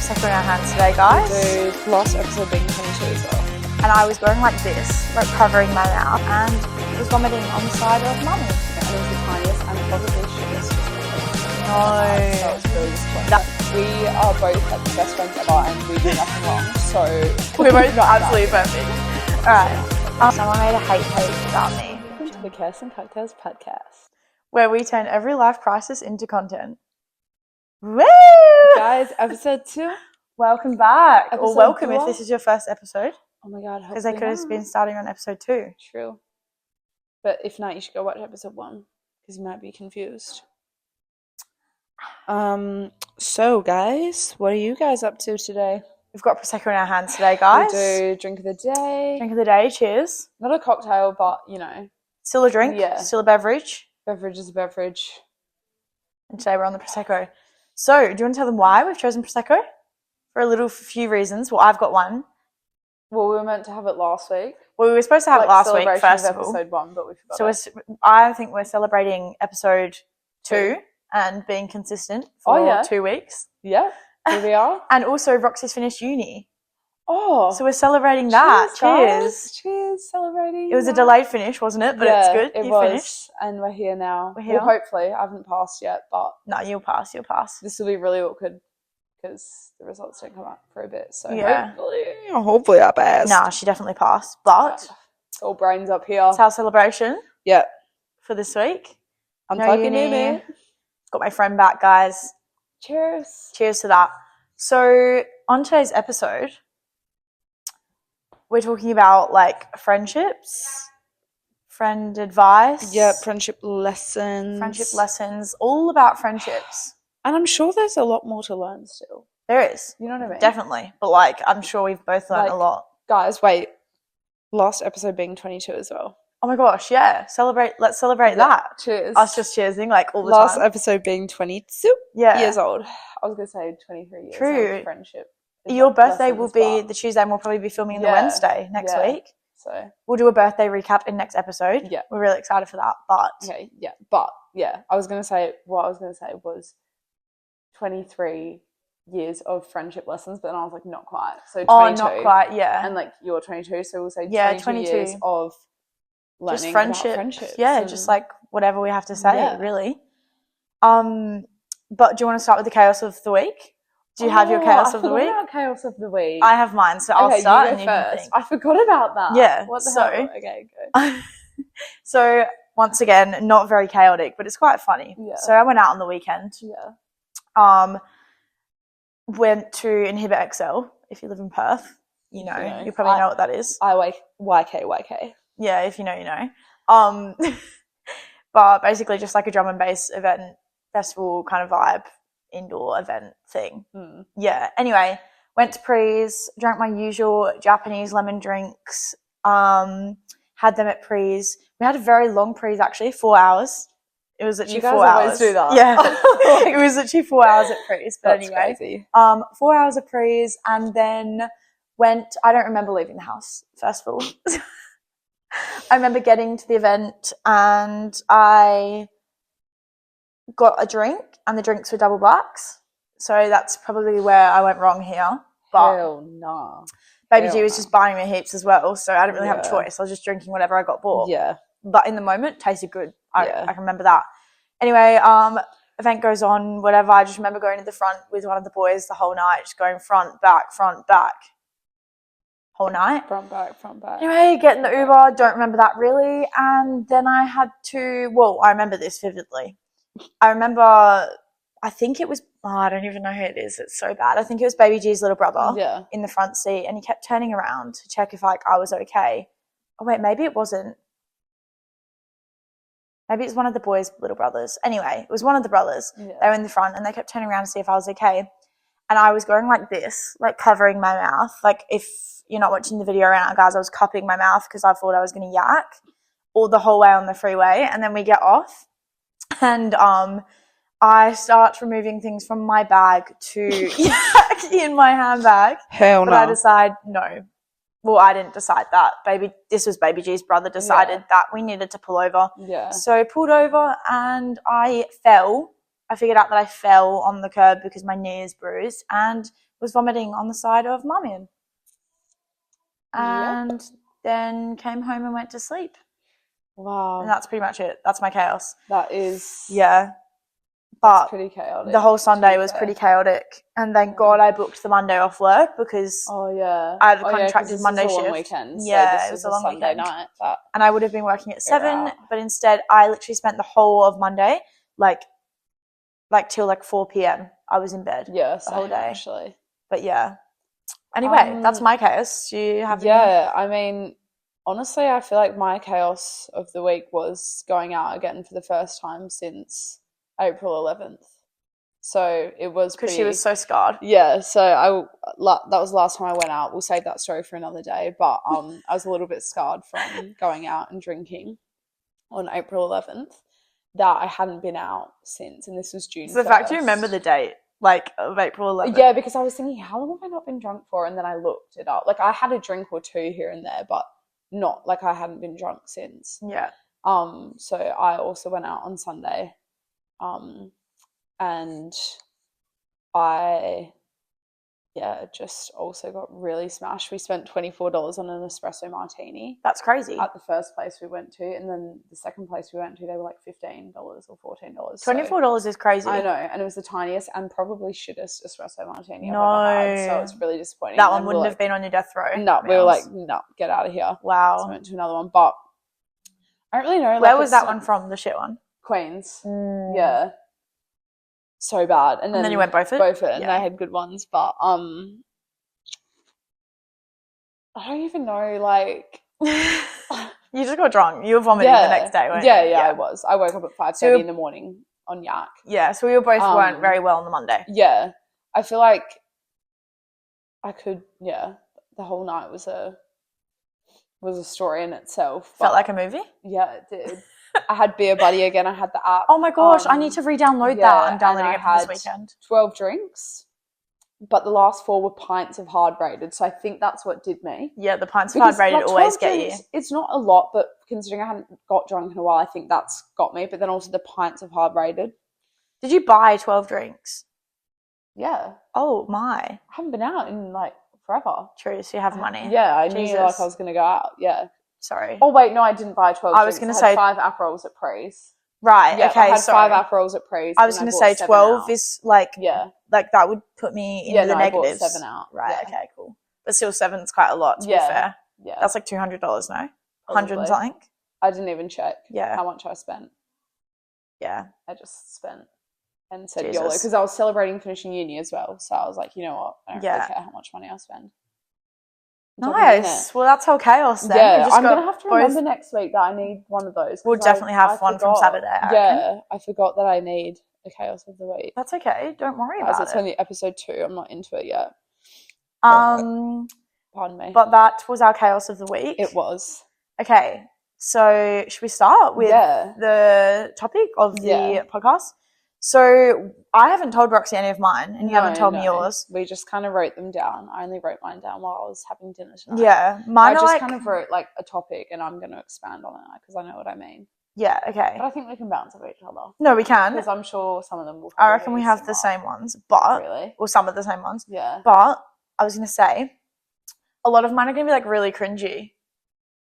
Prosecco in our hands today, guys. Dude, last episode being 22 as well. And I was going like this, like covering my mouth, and was vomiting on the side of Mummy. And it was the tiniest and probably shittest. No. That was really disappointing. We are both like the best friends ever and we do nothing wrong, so We're both absolutely perfect. Alright. Someone made a hate page about me. Welcome to the Chaos and Cocktails podcast, where we turn every life crisis into content. Woo! guys. Episode 2. Welcome back. Or Episode welcome 2. if this is your first episode. Oh my god, Because they could have been starting on episode 2. True. But if not, you should go watch episode 1 because you might be confused. So guys, what are you guys up to today? We've got Prosecco in our hands today, guys. We do drink of the day. Drink of the day, cheers. Not a cocktail, but you know, Still a drink, Yeah. still a beverage. beverage is a beverage. And today we're on the Prosecco. So, do you want to tell them why we've chosen Prosecco? For a few reasons. Well, I've got one. Well, we were meant to have it last week. Well, we were supposed to have it last week, celebration first of of all. episode 1, but we forgot. So I think we're celebrating episode 2 and being consistent for 2 weeks. Yeah, here we are. And also Roxy's finished uni. Oh, So we're celebrating that. Cheers. guys. Cheers, celebrating. It was a that. delayed finish, wasn't it? But it's good. It You was, finished. and we're here now. We're here. Well, hopefully, I haven't passed yet, but No, you'll pass. You'll pass. this will be really awkward because the results don't come out for a bit. So Yeah. hopefully I passed. Nah, she definitely passed. But All brains up here. it's our celebration Yeah, for this week. I'm No fucking uni. in it. Got my friend back, guys. Cheers. Cheers to that. So on today's episode, we're talking about like friendships, friend advice. Yeah, friendship lessons. Friendship lessons, all about friendships. And I'm sure there's a lot more to learn still. There is. You know what I mean? Definitely. But like, I'm sure we've both learned a Like- lot. Guys, wait. Last episode being 22 as well. Oh my gosh, yeah. Let's celebrate that. Cheers. Us just cheersing like all the Last time. episode being 22 Yeah. years old. I was going to say 23 years True. of friendship. Your birthday will Lessons, be but- the Tuesday and we'll probably be filming the Yeah. Wednesday next Yeah. week. So, We'll do a birthday recap in next episode. Yeah. We're really excited for that. But okay, yeah. But, yeah, what I was going to say was 23 years of friendship lessons, but then I was like, not quite. So 22. not quite, yeah. And like you're 22, so we'll say 22, 22 years of learning just friendship. about friendships. Yeah, and- just like whatever we have to say, Yeah. really. But do you want to start with the chaos of the week? Do you have your chaos of the week? About chaos of the week. I have mine, so I'll okay, start you and go you can first. think. I forgot about that. Yeah, What the so- hell? Okay, good. So once again, not very chaotic, but it's quite funny. Yeah. So I went out on the weekend. Yeah. Went to Inhibit XL. If you live in Perth, you know, you probably know what that is. YK. Yeah, if you know, you know. But basically just like a drum and bass event, festival kind of vibe, indoor event thing. Mm. Yeah. Anyway, went to Prees, drank my usual Japanese lemon drinks, had them at Prees. We had a very long Prees actually, 4 hours. It was literally You guys 4 hours. always do that. Yeah. It was literally 4 hours at Prees. But That's anyway, crazy. 4 hours of Prees and then I don't remember leaving the house, first of all. I remember getting to the event and I got a drink and the drinks were double blacks. So that's probably where I went wrong here. But Hell nah. Baby hell G was no. just buying me heaps as well. So I didn't really have a Yeah. choice. I was just drinking whatever I got bought. Yeah. But in the moment, tasted good. Yeah. I can remember that. Anyway, event goes on, whatever. I just remember going to the front with one of the boys the whole night, just going front, back, whole night. Front back. Anyway, get in the Uber, don't remember that really. And then I had to, I remember this vividly. I remember, I think it was, I don't even know who it is. It's so bad. I think it was Baby G's little brother Yeah. in the front seat and he kept turning around to check if like I was okay. Oh wait, maybe it wasn't. Maybe it's one of the boys' little brothers. Anyway, it was one of the brothers. Yeah. They were in the front and they kept turning around to see if I was okay. And I was going like this, like covering my mouth. Like if you're not watching the video right now, guys, I was cupping my mouth because I thought I was going to yak all the whole way on the freeway. And then we get off and I start removing things from my bag to yak in my handbag. Hell But no. I decide no. Well, I didn't decide that. This was Baby G's brother decided that we needed to pull over. Yeah. So pulled over and I fell I figured out that I fell on the curb because my knee is bruised and was vomiting on the side of Marmion. And then came home and went to sleep. Wow. And that's pretty much it. That's my chaos. That is... Yeah. But pretty chaotic. The whole Sunday was pretty chaotic. And thank God I booked the Monday off work because I had a contracted Monday shift. Weekend, so it was a long Sunday weekend. Night. But and I would have been working at 7, but instead I literally spent the whole of Monday, like till like 4 p.m. I was in bed the whole day. Actually. But yeah. Anyway, that's my chaos. Do you have any? I mean, honestly, I feel like my chaos of the week was going out again for the first time since April 11th. So it was because she was so scarred. Yeah, so that was the last time I went out. We'll save that story for another day. But I was a little bit scarred from going out and drinking on April 11th. That I hadn't been out since, and this was June. So the fact you remember the date, like, of April 11th. Yeah, because I was thinking, how long have I not been drunk for? And then I looked it up. Like, I had a drink or two here and there, but not like I hadn't been drunk since. Yeah. So I also went out on Sunday. And I just also got really smashed. We spent $24 on an espresso martini. That's crazy. At the first place we went to, and then the second place we went to, they were like $15 or $14. $24 is crazy. I know, and it was the tiniest and probably shittest espresso martini I've ever had, so it's really disappointing. That one wouldn't have been on your death row. No, we were like, no, get out of here. Wow. So we went to another one, but I don't really know. Where was that one from, the shit one? Queens. Yeah. So bad. And then you went Beaufort? Beaufort, and they had good ones, but I don't even know, like... You just got drunk. You were vomiting the next day, weren't you? Yeah, I was. I woke up at 5:30 in the morning on Yak. Yeah, so we were both weren't very well on the Monday. Yeah. I feel like I could, the whole night was a story in itself. Felt like a movie? Yeah, it did. I had Beer Buddy again. I had the app. Oh my gosh, I need to re-download that. I'm downloading it for this weekend. 12 drinks, but the last 4 were pints of hard rated. So I think that's what did me. Yeah, the pints of hard rated always get you. It's not a lot, but considering I hadn't got drunk in a while, I think that's got me. But then also the pints of hard rated. Did you buy 12 drinks? Yeah. Oh my. I haven't been out in like forever. True, so you have money. Yeah, I knew like I was going to go out. Yeah. Sorry. Oh wait, no, I didn't buy 12 I was going to say 5 Aperols at Prees. Right, yeah, okay, I had sorry. 5 Aperols at Prees. I was going to say 12 is like, like that would put me into the negatives. I bought 7 out. Right, okay, cool. But still 7's quite a lot, to be fair. Yeah. That's like $200, no? 100 and something? I didn't even check how much I spent. Yeah. I just spent and said YOLO because I was celebrating finishing uni as well. So I was like, you know what? I don't really care how much money I spend. Nice. Well, that's whole chaos then. Yeah, I'm going to have to remember next week that I need one of those. We'll definitely have one from Saturday. I forgot that I need a chaos of the week. That's okay. Don't worry about it. It's only episode 2. I'm not into it yet. Pardon me. But that was our chaos of the week. It was. Okay. So should we start with the topic of the podcast? So I haven't told Roxy any of mine, and you haven't told me yours. We just kind of wrote them down. I only wrote mine down while I was having dinner tonight. Yeah, mine I just kind of wrote like a topic, and I'm going to expand on it because I know what I mean. Yeah, okay. But I think we can bounce off each other. No, we can. Because I'm sure some of them will. I reckon we have the same ones, but or some of the same ones. Yeah. But I was going to say, a lot of mine are going to be like really cringy.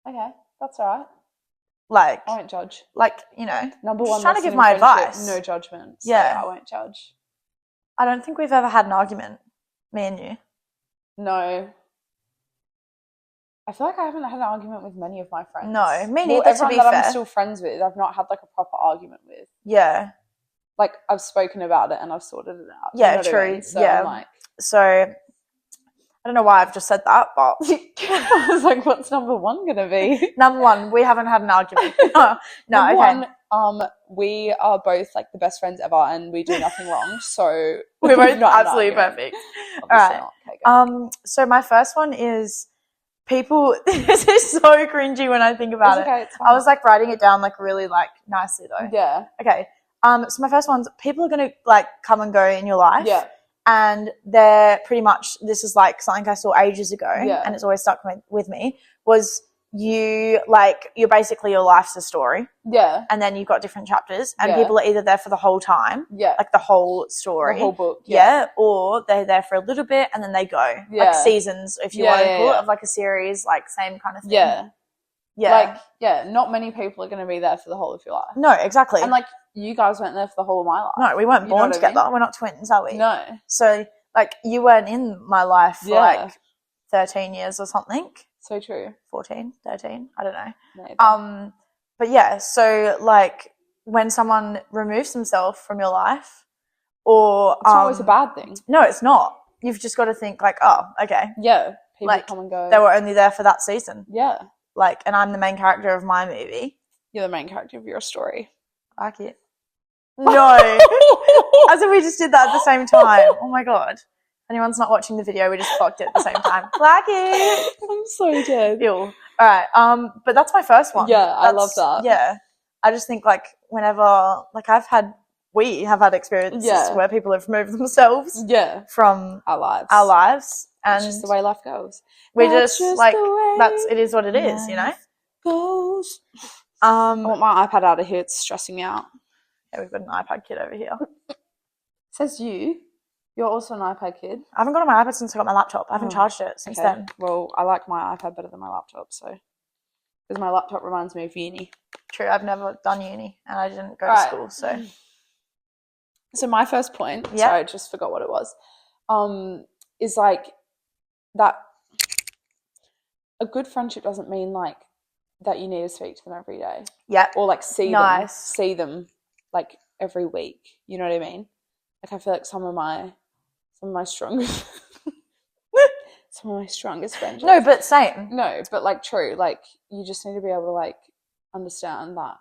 Okay, that's all right. Like, I won't judge. Like, you know, number one, just trying to give my advice. No judgment. So yeah, I won't judge. I don't think we've ever had an argument, me and you. No. I feel like I haven't had an argument with many of my friends. No, me neither. Everyone that I'm still friends with, I've not had like a proper argument with. Yeah. Like I've spoken about it and I've sorted it out. Yeah, you know true. I mean? So yeah. I'm like, so I don't know why I've just said that, but I was like, what's number one going to be? Number one, we haven't had an argument. No, okay. One, we are both like the best friends ever and we do nothing wrong. So we're both absolutely perfect. All right. Okay, so my first one is people, this is so cringy when I think about it. It's fine. I was like writing it down like really like nicely though. Yeah. Okay. So my first one's people are going to like come and go in your life. Yeah. And they're pretty much, this is like something I saw ages ago and it's always stuck with me, was you're basically your life's a story. Yeah. And then you've got different chapters, and Yeah. people are either there for the whole time, Yeah. like the whole story. The whole book. Yeah. Or they're there for a little bit and then they go. Yeah. Like seasons, if you want to call it, of like a series, like same kind of thing. Yeah. Yeah. Like, yeah, not many people are going to be there for the whole of your life. No, exactly. And, like, you guys weren't there for the whole of my life. No, we weren't You know born what I together. mean? We're not twins, are we? No. So, like, you weren't in my life for, like, 13 years or something. So true. 14, 13, I don't know. Maybe. But, yeah, so, like, when someone removes themselves from your life or... It's not always a bad thing. No, it's not. You've just got to think, like, oh, okay. Yeah. People like, come and go. They were only there for that season. Yeah. Like, and I'm the main character of my movie. You're the main character of your story. Like it. No. As if we just did that at the same time. Oh my God. If anyone's not watching the video, we just fucked it at the same time. Like it. I'm so dead. Ew. All right. But that's my first one. Yeah, I love that. Yeah. I just think like whenever, like we have had experiences where people have removed themselves from our lives. And it's just the way life goes. We're just like, it is what it is, you know? Goes. I want my iPad out of here. It's stressing me out. Yeah, we've got an iPad kid over here. Says you. You're also an iPad kid. I haven't got on my iPad since I got my laptop. I haven't charged it since then. Well, I like my iPad better than my laptop, so because my laptop reminds me of uni. True, I've never done uni and I didn't go to school, so. So my first point, sorry, I just forgot what it was, is like that a good friendship doesn't mean like that you need to speak to them every day. Yeah. Or like see them like every week. You know what I mean? Like I feel like some of my strongest friendships. No, but same. No, but like true. Like you just need to be able to like understand that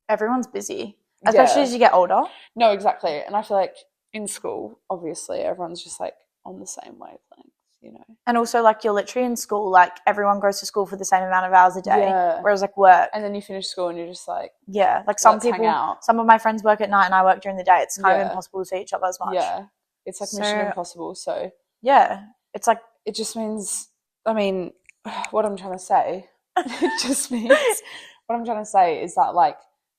everyone's busy, especially as you get older. No, exactly. And I feel like in school, obviously, everyone's just like on the same wavelength, you know. And also, like you're literally in school. Like everyone goes to school for the same amount of hours a day. Yeah. Whereas like work, and then you finish school and you're just like, like some of my friends work at night and I work during the day. It's kind of impossible to see each other as much. Yeah, it's like mission impossible. So yeah, it's like it just means. I mean, what I'm trying to say, it just means. What I'm trying to say is that, like,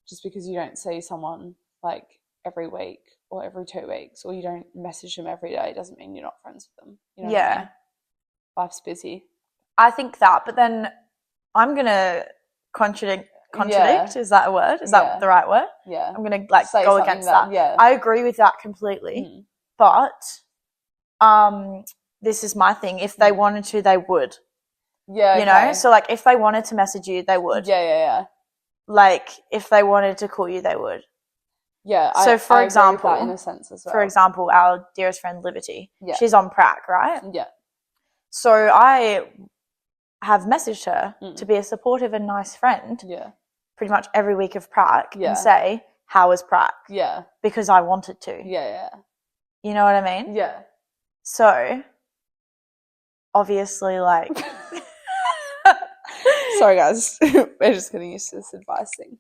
just because you don't see someone, like, every week or every 2 weeks or you don't message them every day doesn't mean you're not friends with them. You know what I mean? Life's busy. I think that, but then I'm going to contradict. Yeah. Is that a word? Is that the right word? Yeah. I'm going to, like, go against that. Yeah. I agree with that completely. But this is my thing. If they wanted to, they would. Yeah, you know, so like if they wanted to message you, they would. Yeah. Like if they wanted to call you, they would. Yeah. So for example, agree with that in a sense as well. For example, our dearest friend Liberty, she's on prac, right? Yeah. So I have messaged her to be a supportive and nice friend. Yeah. Pretty much every week of prac and say, "How was prac?" Yeah. Because I wanted to. Yeah. You know what I mean? Yeah. So obviously, like. Sorry, guys. We're just getting used to this advice thing.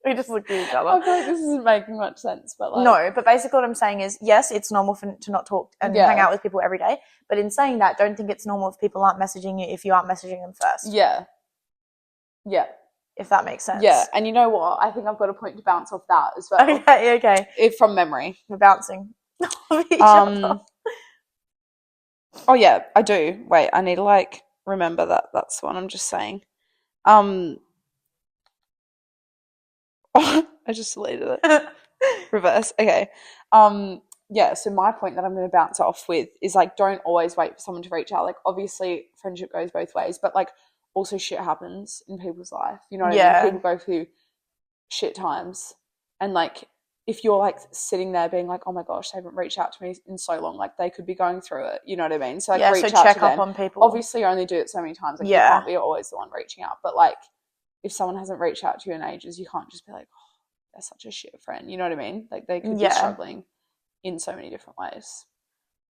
We just looked at each other. I feel like this isn't making much sense, but like... No, but basically what I'm saying is, yes, it's normal to not talk and hang out with people every day, but in saying that, don't think it's normal if people aren't messaging you if you aren't messaging them first. Yeah. Yeah. If that makes sense. Yeah, and you know what? I think I've got a point to bounce off that as well. Okay. From memory. We're bouncing off each other. Oh, yeah, I do. Wait, I need to, like... remember that's what I'm just saying. I just deleted it. Reverse. Okay. Yeah, so my point that I'm going to bounce off with is like don't always wait for someone to reach out. Like obviously friendship goes both ways, but like also shit happens in people's life. You know what I mean? People go through shit times and like if you're like sitting there being like, oh my gosh, they haven't reached out to me in so long, like they could be going through it. You know what I mean? So like reach out check to up them. On people. Obviously, you only do it so many times. Like you can't be always the one reaching out. But like, if someone hasn't reached out to you in ages, you can't just be like, oh, they're such a shit friend. You know what I mean? Like they could be struggling in so many different ways.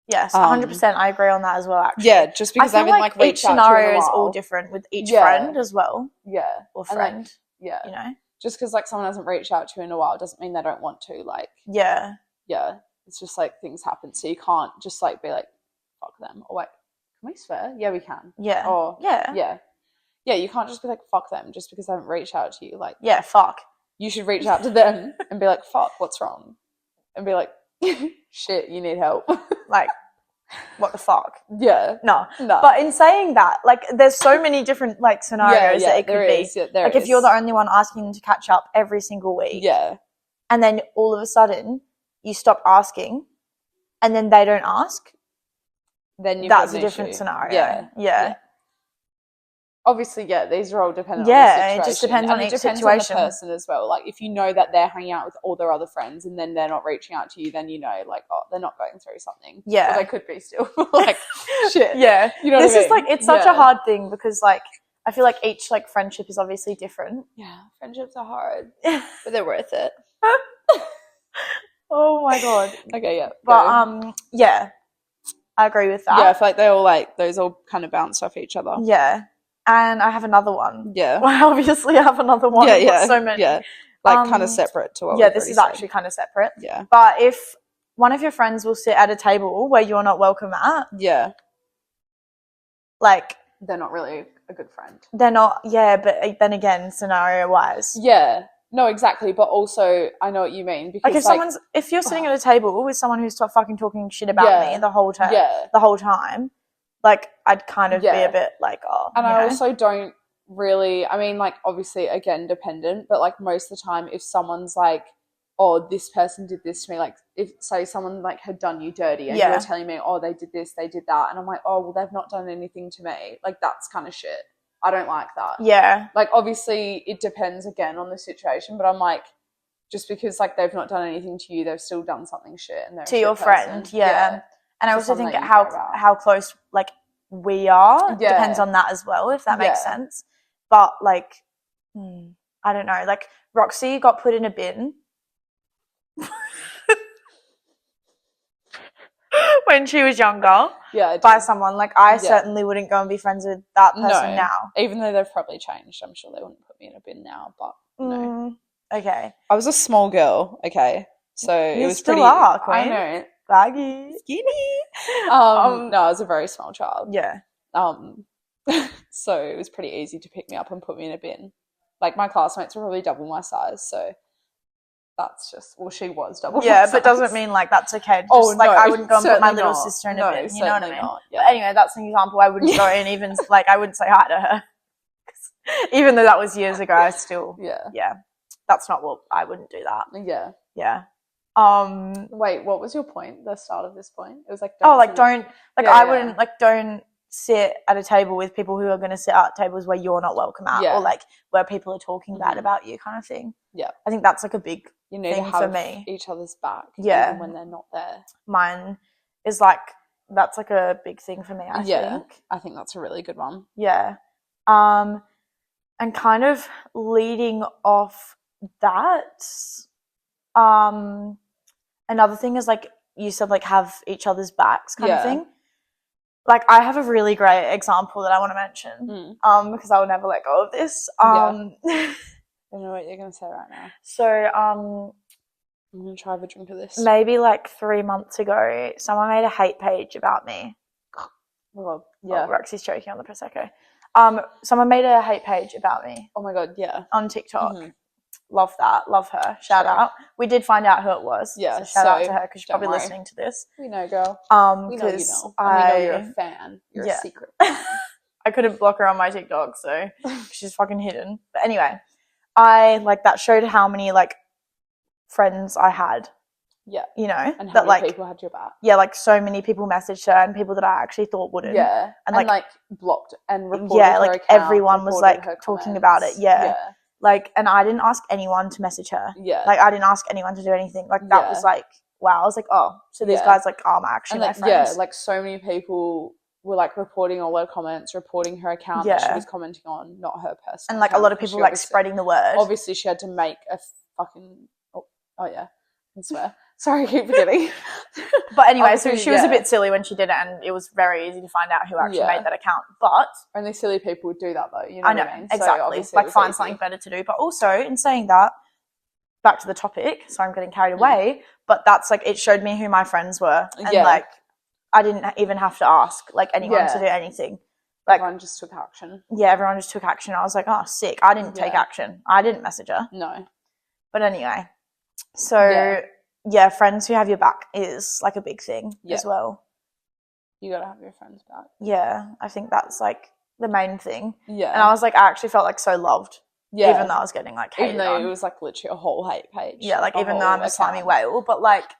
Yes, 100%. I agree on that as well. Actually, yeah, just because they haven't like reached out to you in a while. Each scenario is all different with each friend as well. Yeah, or friend. Like, yeah, you know. Just because like someone hasn't reached out to you in a while doesn't mean they don't want to. Like, yeah, it's just like things happen, so you can't just like be like, fuck them. Or wait, can we swear? Yeah, we can. Yeah. Or yeah. Yeah, you can't just be like, fuck them just because they haven't reached out to you. Like, Yeah, fuck. you should reach out to them and be like, fuck, what's wrong? And be like, shit, you need help. Like, what the fuck? Yeah. No. No. But in saying that, like, there's so many different, like, scenarios that it could be. Yeah, like, if you're the only one asking them to catch up every single week. Yeah. And then all of a sudden you stop asking and then they don't ask. Then that's a different scenario. Yeah. Obviously, yeah, these are all dependent on the situation. It just depends on each situation. On the person as well. Like, if you know that they're hanging out with all their other friends and then they're not reaching out to you, then you know, like, oh, they're not going through something. Yeah. Or they could be still. Like, shit. Yeah. You know this what I mean? is, like, it's such a hard thing because, like, I feel like each, like, friendship is obviously different. Yeah. Friendships are hard. But they're worth it. Oh, my God. Okay, yeah. But, yeah. I agree with that. Yeah, I feel like they all, like, those all kind of bounce off each other. Yeah. And I have another one. Yeah. Well, I obviously have another one. Yeah. So many. Yeah. Like, kind of separate to what yeah, this is actually kind of separate. Yeah. But if one of your friends will sit at a table where you're not welcome at. Yeah. Like. They're not really a good friend. They're not, yeah, but then again, scenario-wise. Yeah. No, exactly. But also, I know what you mean. Because, like, if you're sitting at a table with someone who's fucking talking shit about me the whole time, like, I'd kind of be a bit like, oh. And I also don't really, I mean, like, obviously, again, dependent, but, like, most of the time, if someone's like, oh, this person did this to me, like, if, say, someone, like, had done you dirty and you were telling me, oh, they did this, they did that, and I'm like, oh, well, they've not done anything to me. Like, that's kind of shit. I don't like that. Yeah. Like, obviously, it depends, again, on the situation, but I'm like, just because, like, they've not done anything to you, they've still done something shit. And to your friend, yeah. And I also think how close, like, we are depends on that as well, if that makes sense. But, like, I don't know. Like, Roxy got put in a bin when she was younger by someone. Like, I certainly wouldn't go and be friends with that person now. Even though they've probably changed. I'm sure they wouldn't put me in a bin now, but no. Okay. I was a small girl, okay? So it was still pretty... are, Queen. I know. Baggy. Skinny. No, I was a very small child. Yeah. So it was pretty easy to pick me up and put me in a bin. Like, my classmates were probably double my size, so that's just... Well, she was double my size. But doesn't mean, like, that's okay. Just, like, I wouldn't go and put my little sister in a bin, you know what I mean? Yeah. But anyway, that's an example. I wouldn't go and even, like, I wouldn't say hi to her. Even though that was years ago, I still... Yeah. That's not what... I wouldn't do that. Yeah. Yeah. Wait, what was your point? The start of this point? It was like... I wouldn't, like, don't sit at a table with people who are going to sit at tables where you're not welcome at, or, like, where people are talking bad about you, kind of thing. Yeah. I think that's, like, a big thing for me. Each other's back. Yeah. Even when they're not there. Mine is, like, that's, like, a big thing for me, I think. I think that's a really good one. Yeah. And kind of leading off that, another thing is, like, you said, like, have each other's backs kind of thing. Like, I have a really great example that I want to mention, because I will never let go of this. I don't know what you're going to say right now. So, I'm going to try have a drink of this. Maybe, like, 3 months ago, someone made a hate page about me. Well, yeah. Oh, Roxy's choking on the Prosecco. Someone made a hate page about me. Oh, my God, yeah. On TikTok. Mm-hmm. Love that. Love her. Shout out. We did find out who it was. Yeah. So shout out to her because she's probably listening to this. We know, girl. We know you know. And we know you're a fan. You're a secret fan. I couldn't block her on my TikTok, so she's fucking hidden. But anyway, that showed how many, like, friends I had. Yeah. You know? And how many people had your back. Yeah, like, so many people messaged her and people that I actually thought wouldn't. Yeah. And like blocked and reported her account. Everyone was, like, talking about it. Yeah. Like, and I didn't ask anyone to message her. Yeah. Like, I didn't ask anyone to do anything. Like, that was, like, wow. I was like, oh, so these guys, like, are actually my friends. Yeah, like, so many people were, like, reporting all her comments, reporting her account that she was commenting on, not her personal And, like, a lot of people, like, spreading the word. Obviously, she had to make a fucking... Oh yeah. I can swear. Sorry, I keep forgetting. But anyway, so she was a bit silly when she did it, and it was very easy to find out who actually made that account. But only silly people would do that, though. You know what I mean? Exactly. So like, find something better to do. But also, in saying that, back to the topic. So I'm getting carried away. But that's, like, it showed me who my friends were, and like, I didn't even have to ask, like, anyone to do anything. Like, everyone just took action. Yeah, everyone just took action. I was like, oh, sick. I didn't take action. I didn't message her. No. But anyway, so yeah, friends who have your back is like a big thing as well. You gotta have your friends back. Yeah, I think that's like the main thing. Yeah. And I was like, I actually felt like so loved. Yeah. Even though I was getting like hated even though on. It was like literally a whole hate page. Yeah, like even though I'm a slimy whale, but like,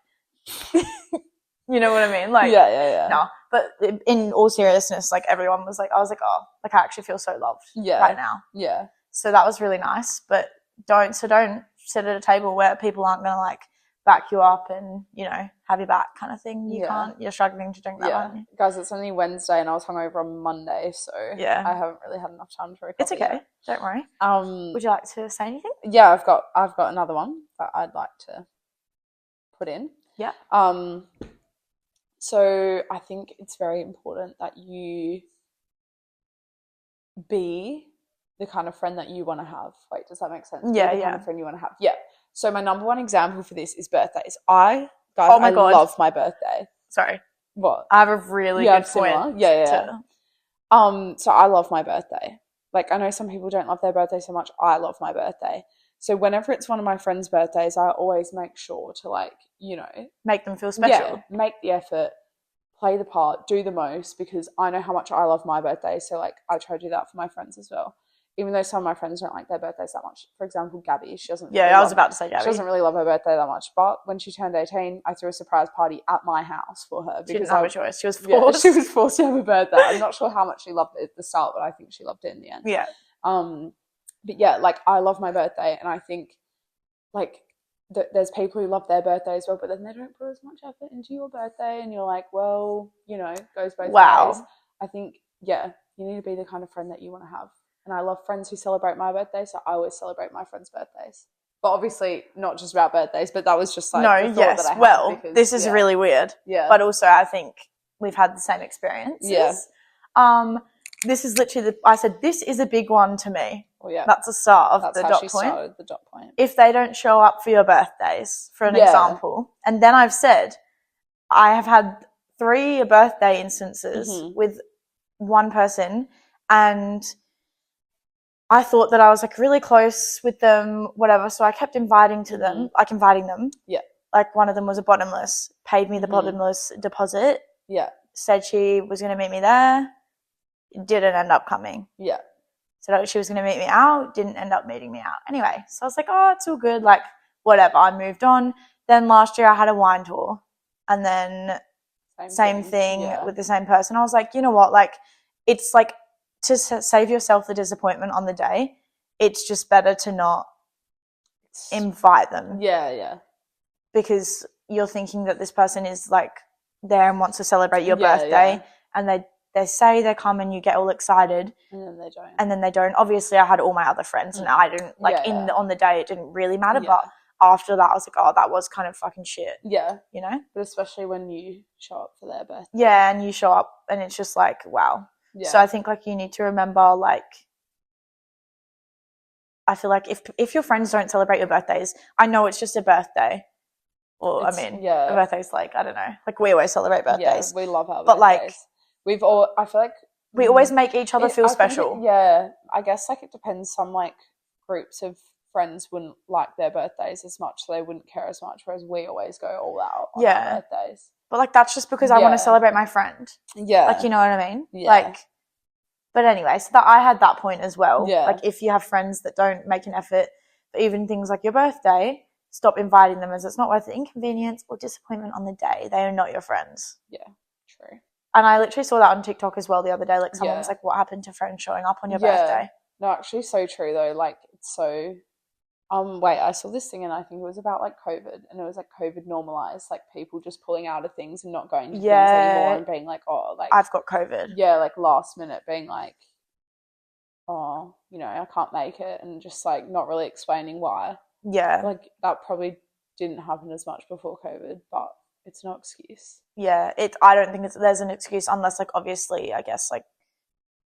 you know what I mean? Like, yeah. No, but in all seriousness, like everyone was like, I was like, oh, like I actually feel so loved right now. Yeah. So that was really nice, but don't sit at a table where people aren't going to like back you up and, you know, have your back kind of thing. You can't, you're struggling to drink that one. Guys, it's only Wednesday and I was hungover on Monday, so I haven't really had enough time for a coffee. It's okay. Don't worry. Would you like to say anything? Yeah, I've got another one that I'd like to put in. Yeah. So I think it's very important that you be the kind of friend that you want to have. Wait, does that make sense? Yeah, the kind of friend you want to have. Yeah. So my number one example for this is birthdays. I God. love my birthday. Sorry. What? I have a really good point. Yeah. So I love my birthday. Like, I know some people don't love their birthday so much. I love my birthday. So whenever it's one of my friends' birthdays, I always make sure to, like, you know, make them feel special. Yeah, make the effort, play the part, do the most, because I know how much I love my birthday. So, like, I try to do that for my friends as well. Even though some of my friends don't like their birthdays that much. For example, Gabby, she doesn't. Yeah, I was about to say Gabby. She doesn't really love her birthday that much. But when she turned 18, I threw a surprise party at my house for her. She didn't have a choice. She was forced. Yeah, she was forced to have a birthday. I'm not sure how much she loved it at the start, but I think she loved it in the end. Yeah. But yeah, like, I love my birthday, and I think, like, there's people who love their birthday as well, but then they don't put as much effort into your birthday, and you're like, well, you know, it goes both ways. I think, you need to be the kind of friend that you want to have. And I love friends who celebrate my birthday, so I always celebrate my friends' birthdays. But obviously not just about birthdays, but that was just like the thought that I had. Well, because, this is really weird. Yeah. But also I think we've had the same experiences. Yeah. This is literally I said this is a big one to me. Well, yeah. That's the start of the dot point. Started the dot point. If they don't show up for your birthdays, for an example, and then I've said I have had 3 birthday instances with one person, and I thought that I was like really close with them, whatever. So I kept inviting them. Yeah. Like, one of them was a bottomless, paid me the bottomless deposit. Yeah. Said she was going to meet me there. Didn't end up coming. Yeah. Said she was going to meet me out. Didn't end up meeting me out. Anyway, so I was like, oh, it's all good. Like, whatever. I moved on. Then last year I had a wine tour. And then same thing with the same person. I was like, you know what? Like, it's like, to save yourself the disappointment on the day, it's just better to not invite them. Yeah. Because you're thinking that this person is like there and wants to celebrate your birthday, and they say they come and you get all excited, and then they don't. Obviously, I had all my other friends, and I didn't on the day it didn't really matter, but after that I was like, oh, that was kind of fucking shit. Yeah, you know. But especially when you show up for their birthday. Yeah, and you show up, and it's just like, wow. Yeah. So I think, like, you need to remember, like, I feel like if your friends don't celebrate your birthdays, I know it's just a birthday. Or, a birthday's like, I don't know. Like, we always celebrate birthdays. Yeah, we love our birthdays. But, like, I feel like we always make each other feel special. I guess, like, it depends. Some, like, groups of friends wouldn't like their birthdays as much, so they wouldn't care as much, whereas we always go all out on our birthdays. But, like, that's just because I want to celebrate my friend. Yeah. Like, you know what I mean? Yeah. Like, but anyway, so that I had that point as well. Yeah. Like, if you have friends that don't make an effort for even things like your birthday, stop inviting them, as it's not worth the inconvenience or disappointment on the day. They are not your friends. Yeah, true. And I literally saw that on TikTok as well the other day. Like, someone was like, what happened to friends showing up on your birthday? No, actually, so true, though. Like, it's so... I saw this thing, and I think it was about, like, COVID, and it was, like, COVID normalized, like, people just pulling out of things and not going to things anymore and being like, oh, like... I've got COVID. Yeah, like, last minute being like, oh, you know, I can't make it, and just, like, not really explaining why. Yeah. Like, that probably didn't happen as much before COVID, but it's no excuse. Yeah, I don't think there's an excuse unless, like, obviously, I guess, like,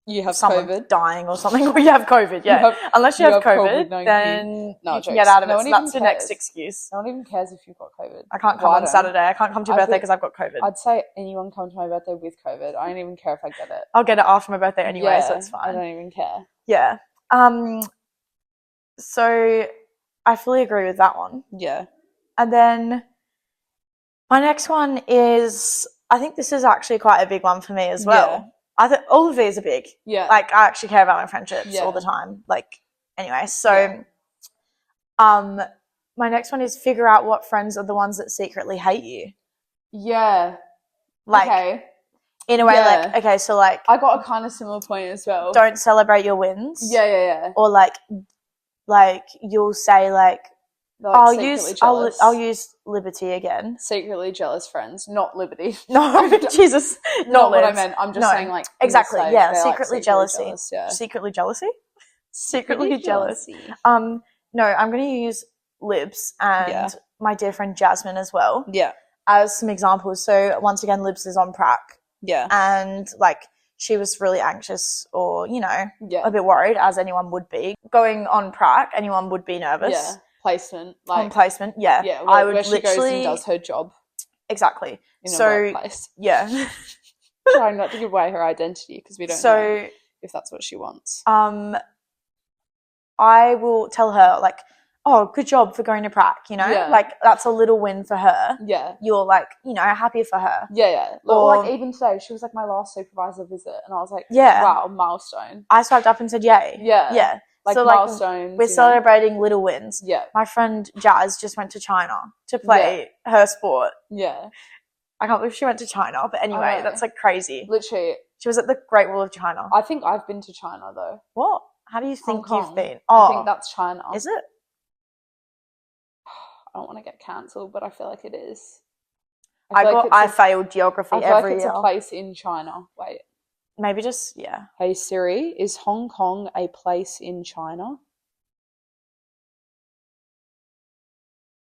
You have someone's COVID. dying or something, or you have COVID, yeah. Unless you have COVID, COVID-19. then No, you can get out of it. So that's the next cares. excuse. No one even cares if you've got COVID. I can't come on Saturday. I can't come to your birthday because I've got COVID. I'd say anyone come to my birthday with COVID. I don't even care if I get it. I'll get it after my birthday anyway, so it's I fine. don't even care. Yeah. So I fully agree with that one. Yeah. And then my next one is, I think this is actually quite a big one for me as well. Yeah. I think all of these are big. Yeah. Like, I actually care about my friendships all the time. Like, anyway, so my next one is figure out what friends are the ones that secretly hate you. Yeah. Like, okay. In a way, like, okay, so like, I got a kind of similar point as well. Don't celebrate your wins. Yeah. Or like you'll say like I'll use liberty again. Secretly jealous friends, not liberty. No, Jesus, not what I meant. I'm just saying like exactly. Yeah, secretly jealousy. Jealous, yeah. Secretly jealousy. Secretly jealous. No, I'm going to use Libs and my dear friend Jasmine as well. Yeah. As some examples. So once again, Libs is on prac. Yeah. And like she was really anxious or, you know, a bit worried, as anyone would be. Going on prac, anyone would be nervous. Yeah. Placement. On placement, yeah. Yeah, I would where she goes and does her job. Exactly. In a workplace. Yeah. Trying not to give away her identity because we don't know if that's what she wants. I will tell her like, oh, good job for going to prac, you know? Yeah. Like, that's a little win for her. Yeah. You're like, you know, happy for her. Yeah. Or like even today, she was like my last supervisor visit and I was like, wow, milestone. I swiped up and said yay. Yeah. Yeah. Like so, milestones. We're celebrating little wins. Yeah. My friend Jazz just went to China to play her sport. Yeah. I can't believe she went to China, but anyway, that's like crazy. Literally. She was at the Great Wall of China. I think I've been to China though. What? How do you think you've been? I think that's China. Is it? I don't want to get cancelled, but I feel like it is. I failed geography every year. I feel like it's a place in China. Wait. Maybe just, Hey Siri, is Hong Kong a place in China?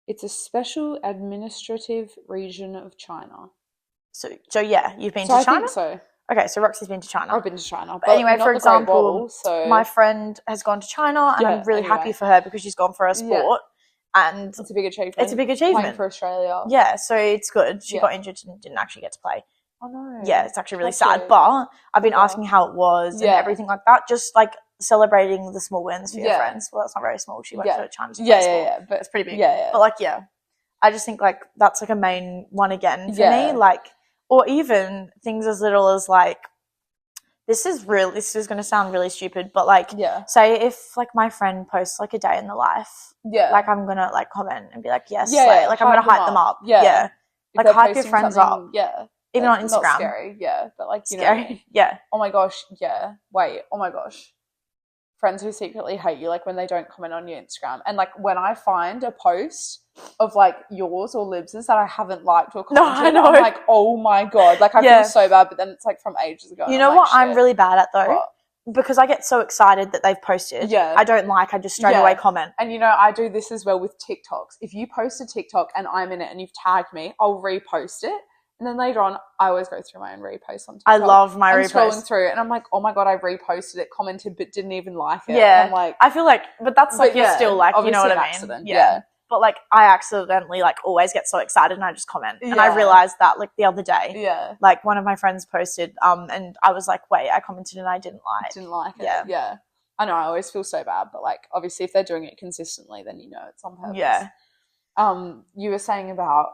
It's a special administrative region of China. So yeah, you've been to China? I think so. Okay, so Roxy's been to China. I've been to China. But anyway, for example, my friend has gone to China and I'm really happy for her because she's gone for her sport. And it's a big achievement. Playing for Australia. Yeah, so it's good. She got injured and didn't actually get to play. Oh no. Yeah, it's actually really sad. But I've been asking how it was and everything like that. Just like celebrating the small wins for your friends. Well, that's not very small. She went to China to play sport. But it's pretty big. Yeah. But like, I just think like that's like a main one again for me. Like, or even things as little as like, this is going to sound really stupid, but like, say if like my friend posts like a day in the life, like I'm going to like comment and be like, yes, like I'm going to hype them up. Yeah. Like hype your friends up. Yeah. Even on Instagram. Not scary, but like, you scary. know. Yeah. Oh my gosh, Wait, oh my gosh. Friends who secretly hate you, like when they don't comment on your Instagram. And like when I find a post of like yours or Libs's that I haven't liked or commented, I'm like, oh my God. Like I feel so bad, but then it's like from ages ago. You know what I'm really bad at though? What? Because I get so excited that they've posted. Yeah. I just straight away comment. And you know, I do this as well with TikToks. If you post a TikTok and I'm in it and you've tagged me, I'll repost it. And then later on, I always go through my own reposts on TikTok. I love my reposts. I'm scrolling through and I'm like, oh my God, I reposted it, commented, but didn't even like it. Yeah. And I'm like, I feel like, but that's like, you're still like, you know what I mean? Accident. Yeah. But like, I accidentally like always get so excited and I just comment. And I realized that like the other day. Yeah. Like one of my friends posted, and I was like, wait, I commented and I didn't like. Didn't like it. Yeah. I know, I always feel so bad, but like, obviously if they're doing it consistently, then you know it's on purpose. Yeah. You were saying about,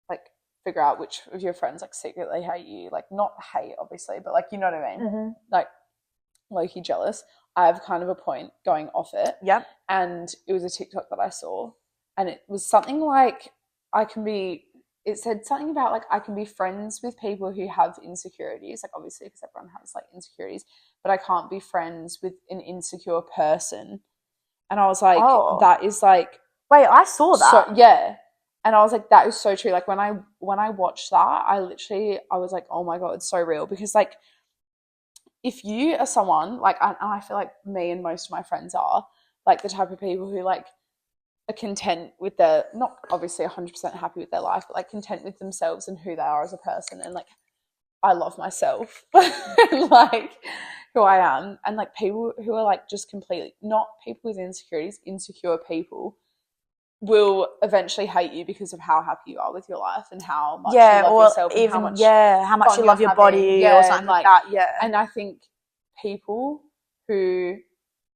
like, figure out which of your friends like secretly hate you, like not hate obviously, but like, you know what I mean? Mm-hmm. Like low-key jealous. I have kind of a point going off it. Yep. And it was a TikTok that I saw and it was something like it said something about like I can be friends with people who have insecurities, like obviously because everyone has like insecurities, but I can't be friends with an insecure person. And I was like, that is like, wait, I saw that. So, yeah. And I was like, that is so true. Like when I watched that, I was like, oh my God, it's so real. Because like, if you are someone like, and I feel like me and most of my friends are like the type of people who like are content with their, not obviously 100% happy with their life, but like content with themselves and who they are as a person and like I love myself, like who I am, and like people who are like just completely not people with insecurities, insecure people will eventually hate you because of how happy you are with your life and how much you love yourself and even how much you love your body or something like that. Yeah, and I think people who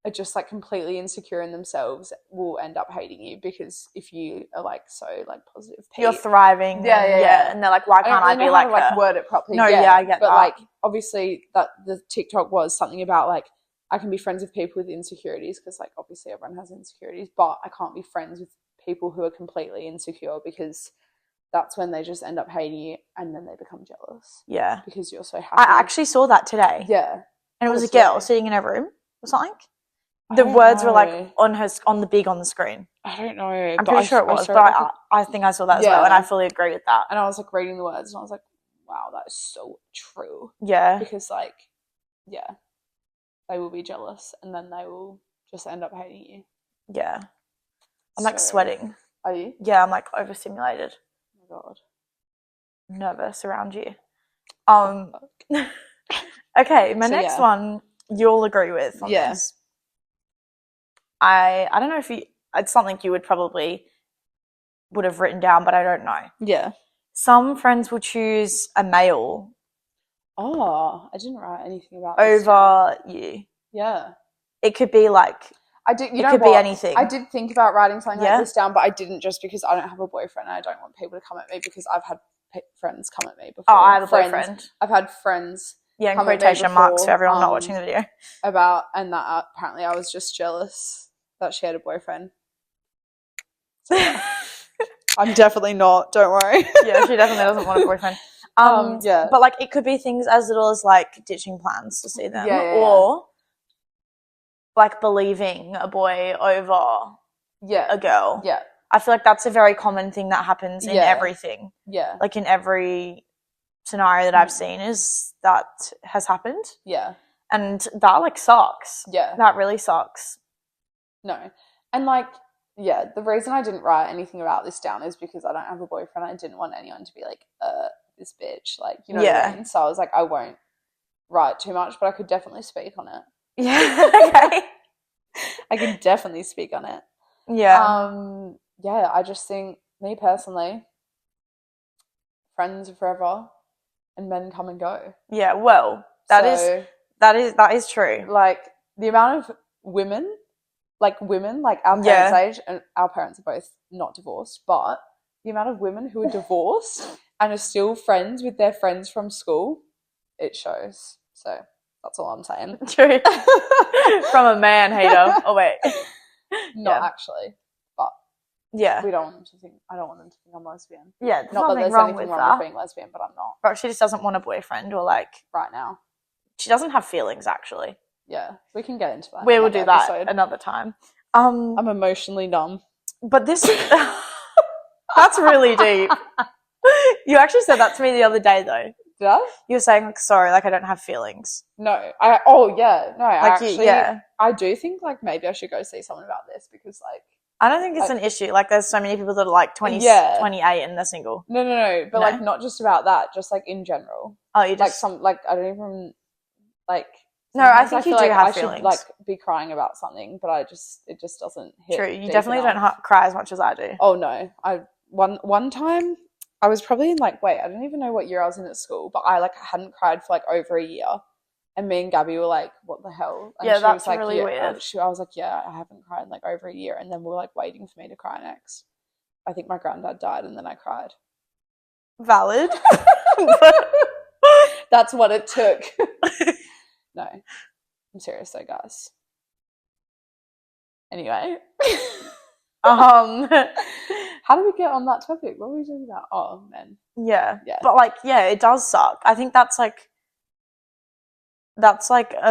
are just like completely insecure in themselves will end up hating you, because if you are like so like positive, you're thriving, and they're like, why can't I be like her? Like word it properly. No, I get but that. Like obviously that the TikTok was something about like I can be friends with people with insecurities because like obviously everyone has insecurities, but I can't be friends with people who are completely insecure, because that's when they just end up hating you and then they become jealous. Yeah, because you're so happy. I actually saw that today. Yeah, and it was a girl sitting in her room or something. The words were like on the screen. I don't know. I'm pretty sure it was, but I think I saw that as well, and I fully agree with that. And I was like reading the words, and I was like, wow, that is so true. Yeah. Because like, yeah, they will be jealous, and then they will just end up hating you. Yeah. I'm like sweating. Are you? Yeah, I'm like overstimulated. Oh my God. Nervous around you. Okay, my next one you'll agree with on this. I don't know if it's something you would have written down, but I don't know. Yeah. Some friends will choose a male. Oh, I didn't write anything about this over you. Yeah. It could be like it could be anything. I did think about writing something like this down, but I didn't, just because I don't have a boyfriend and I don't want people to come at me, because I've had friends come at me before. Oh, I have a boyfriend. I've had friends. Yeah, in quotation marks for everyone not watching the video. And that apparently I was just jealous that she had a boyfriend. So, I'm definitely not, don't worry. Yeah, she definitely doesn't want a boyfriend. But like it could be things as little as like ditching plans to see them, or like believing a boy over a girl. Yeah. I feel like that's a very common thing that happens in everything. Yeah. Like in every scenario that I've seen that has happened. Yeah. And that like sucks. Yeah. That really sucks. No. And like, yeah, the reason I didn't write anything about this down is because I don't have a boyfriend. I didn't want anyone to be like, this bitch. Like, you know what I mean? So I was like, I won't write too much, but I could definitely speak on it. Yeah. Okay. I can definitely speak on it. Yeah. Yeah, I just think, me personally, friends are forever and men come and go. Yeah, well, that is true. Like the amount of women like our parents' age, and our parents are both not divorced, but the amount of women who are divorced and are still friends with their friends from school, it shows. So that's all I'm saying. True. From a man hater. Oh wait. Not actually. But yeah. I don't want them to think I'm lesbian. Yeah, not that there's anything wrong with being lesbian, but I'm not. But she just doesn't want a boyfriend, or like right now. She doesn't have feelings actually. Yeah, we can get into that. We will do that another time. I'm emotionally numb. But this that's really deep. You actually said that to me the other day though. Did I? You were saying like, sorry, like I don't have feelings. No. I do think like maybe I should go see someone about this, because like I don't think it's an issue. Like there's so many people that are like 20, 28 and they're single. No. But like not just about that, just like in general. Oh, you just I don't even like. No, I think you do have feelings. Should like be crying about something, but it just doesn't hit. True, you definitely don't cry as much as I do. Oh no, one time I was probably in I don't even know what year I was in at school, but I hadn't cried for over a year, and me and Gabby were like, "What the hell?" And yeah, that's really weird. I was like, "Yeah, I haven't cried in over a year," and then we're waiting for me to cry next. I think my granddad died, and then I cried. Valid. That's what it took. No, I'm serious though, guys. Anyway. How do we get on that topic? What were we talking about? Oh, men. Yeah. But it does suck. I think that's a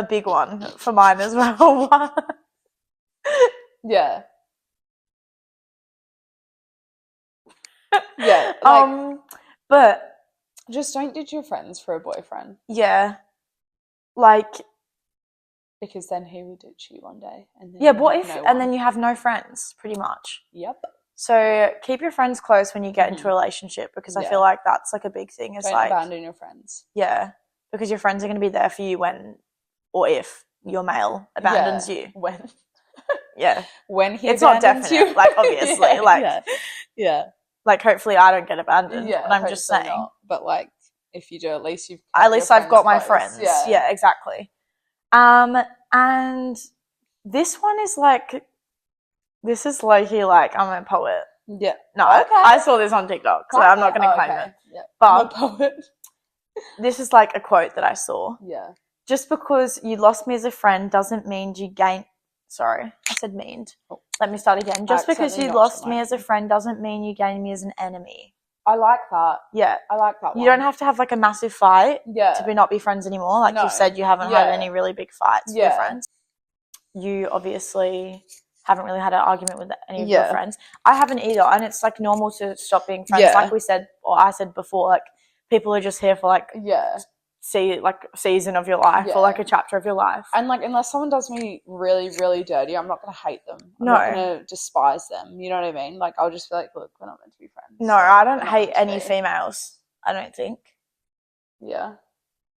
big one for mine as well. Yeah. Yeah. But just don't ditch your friends for a boyfriend. Yeah. Because then he will ditch you one day. And then what if and then you have no friends, pretty much. Yep. So keep your friends close when you get into a relationship, because I feel like that's like a big thing. Is Don't like abandon your friends. Yeah, because your friends are going to be there for you when or if your male abandons you. When. Yeah. When he it's not abandons definite, you. like obviously. Yeah. Like hopefully I don't get abandoned. Yeah. But I'm just saying. Not. But like if you do, at least I've got my close. friends. Yeah, exactly. And this one is like, this is low-key like I'm a poet. Yeah. No, I saw this on TikTok, so I'm not going to claim it. Yeah. But I'm a poet. This is like a quote that I saw. Yeah. Just because you lost me as a friend doesn't mean you gained. Sorry, I said meaned. Oh. Let me start again. Just because you lost me as a friend doesn't mean you gained me as an enemy. I like that. Yeah. I like that one. You don't have to have like a massive fight to not be friends anymore. Like you said, you haven't had any really big fights with your friends. You obviously haven't really had an argument with any of your friends. I haven't either, and it's like normal to stop being friends. Yeah. Like we said, or I said before, like people are just here for like season of your life or like a chapter of your life. And like unless someone does me really, really dirty, I'm not gonna hate them. I'm not gonna despise them. You know what I mean? Like I'll just be like, look, we're not meant to be friends. No, I don't hate any females. I don't think. Yeah.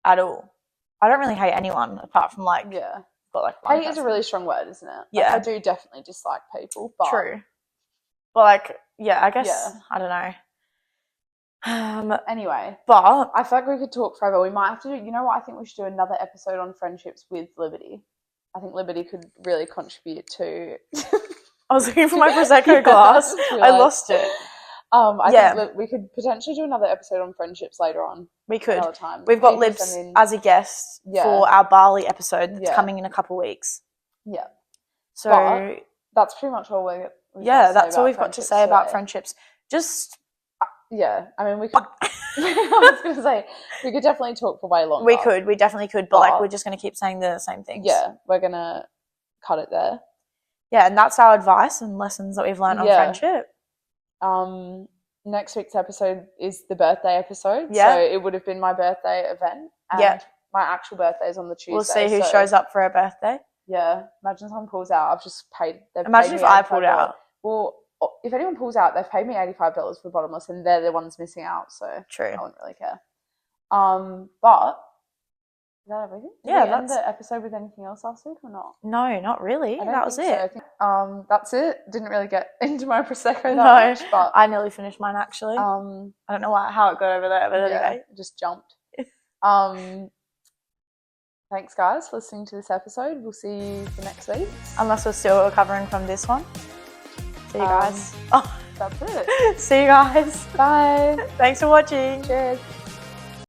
At all. I don't really hate anyone apart from like but like hate is a really strong word, isn't it? Yeah. Like, I do definitely dislike people, but true. But like, I guess I don't know. Anyway, but I feel like we could talk forever. We might have to do, you know what, I think we should do another episode on friendships with Liberty. I think Liberty could really contribute to I was looking for my Prosecco glass. I lost it. I think we could potentially do another episode on friendships later on. We could. Another time. We've got Libs as a guest for our Bali episode that's coming in a couple weeks. Yeah. So but that's pretty much all that's all we've got to say about friendships. Just I mean, we could. I was going to say we could definitely talk for way longer. We definitely could, but like we're just going to keep saying the same things. Yeah, we're going to cut it there. Yeah, and that's our advice and lessons that we've learned on friendship. Next week's episode is the birthday episode. Yeah. So it would have been my birthday event. And my actual birthday is on the Tuesday. We'll see who shows up for our birthday. Yeah. Imagine someone pulls out. I've just paid. Imagine if I pulled out. Well, if anyone pulls out, they've paid me $85 for bottomless, and they're the ones missing out. So true. I wouldn't really care. But is that everything? Did we end the episode with anything else last week or not? No, not really. That was it. I think, that's it. Didn't really get into my Prosecco that much, but I nearly finished mine actually. I don't know how it got over there, but anyway, it just jumped. Thanks, guys, for listening to this episode. We'll see you for next week. Unless we're still recovering from this one. See you guys. That's it. See you guys. Bye. Thanks for watching. Cheers.